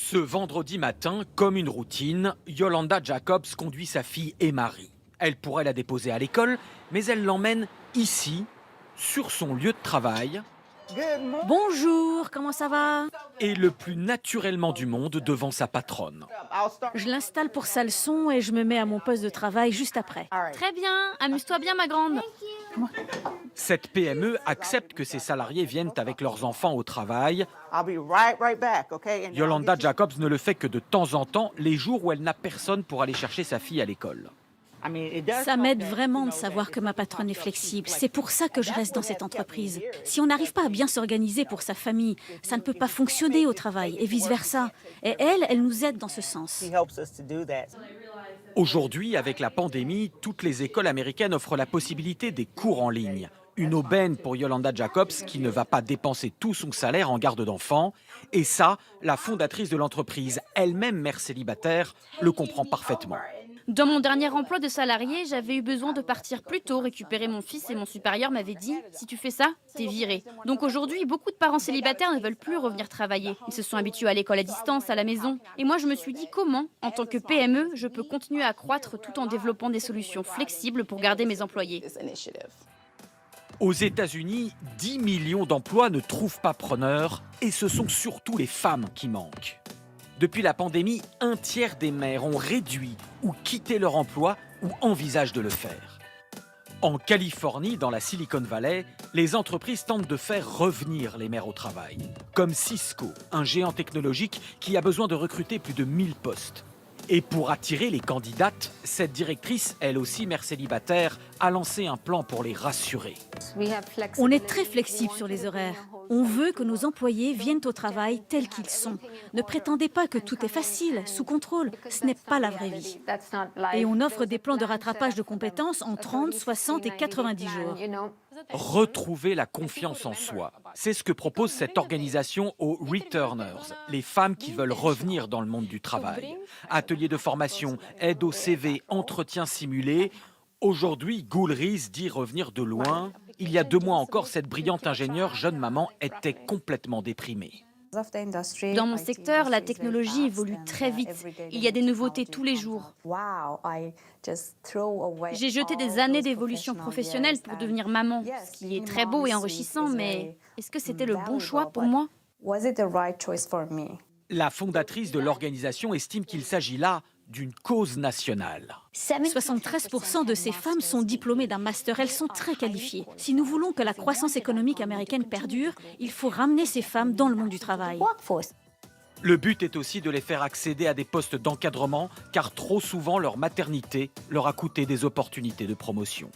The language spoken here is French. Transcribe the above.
Ce vendredi matin, comme une routine, Yolanda Jacobs conduit sa fille et Marie. Elle pourrait la déposer à l'école, mais elle l'emmène ici, sur son lieu de travail, Bonjour, comment ça va? et le plus naturellement du monde devant sa patronne. Je l'installe pour sa leçon et je me mets à mon poste de travail juste après. Très bien, amuse-toi bien ma grande. Cette PME accepte que ses salariés viennent avec leurs enfants au travail. Yolanda Jacobs ne le fait que de temps en temps, les jours où elle n'a personne pour aller chercher sa fille à l'école. Ça m'aide vraiment de savoir que ma patronne est flexible. C'est pour ça que je reste dans cette entreprise. Si on n'arrive pas à bien s'organiser pour sa famille, ça ne peut pas fonctionner au travail et vice-versa. Et elle nous aide dans ce sens. Aujourd'hui, avec la pandémie, toutes les écoles américaines offrent la possibilité des cours en ligne. Une aubaine pour Yolanda Jacobs qui ne va pas dépenser tout son salaire en garde d'enfants. Et ça, la fondatrice de l'entreprise, elle-même mère célibataire, le comprend parfaitement. Dans mon dernier emploi de salarié, j'avais eu besoin de partir plus tôt récupérer mon fils et mon supérieur m'avait dit « si tu fais ça, t'es viré ». Donc aujourd'hui, beaucoup de parents célibataires ne veulent plus revenir travailler. Ils se sont habitués à l'école à distance, à la maison. Et moi, je me suis dit comment, en tant que PME, je peux continuer à croître tout en développant des solutions flexibles pour garder mes employés. Aux États-Unis, 10 millions d'emplois ne trouvent pas preneur et ce sont surtout les femmes qui manquent. Depuis la pandémie, un tiers des mères ont réduit ou quitté leur emploi ou envisagent de le faire. En Californie, dans la Silicon Valley, les entreprises tentent de faire revenir les mères au travail. Comme Cisco, un géant technologique qui a besoin de recruter plus de 1000 postes. Et pour attirer les candidates, cette directrice, elle aussi mère célibataire, a lancé un plan pour les rassurer. On est très flexible sur les horaires. On veut que nos employés viennent au travail tels qu'ils sont. Ne prétendez pas que tout est facile, sous contrôle. Ce n'est pas la vraie vie. Et on offre des plans de rattrapage de compétences en 30, 60 et 90 jours. Retrouver la confiance en soi. C'est ce que propose cette organisation aux Returners, les femmes qui veulent revenir dans le monde du travail. Ateliers de formation, aide au CV, entretien simulé. Aujourd'hui, Gulriz dit revenir de loin. Il y a 2 mois encore, cette brillante ingénieure, jeune maman, était complètement déprimée. Dans mon secteur, la technologie évolue très vite. Il y a des nouveautés tous les jours. J'ai jeté des années d'évolution professionnelle pour devenir maman, ce qui est très beau et enrichissant, mais est-ce que c'était le bon choix pour moi? La fondatrice de l'organisation estime qu'il s'agit là d'une cause nationale. 73% de ces femmes sont diplômées d'un master. Elles sont très qualifiées. Si nous voulons que la croissance économique américaine perdure, il faut ramener ces femmes dans le monde du travail. Le but est aussi de les faire accéder à des postes d'encadrement, car trop souvent leur maternité leur a coûté des opportunités de promotion.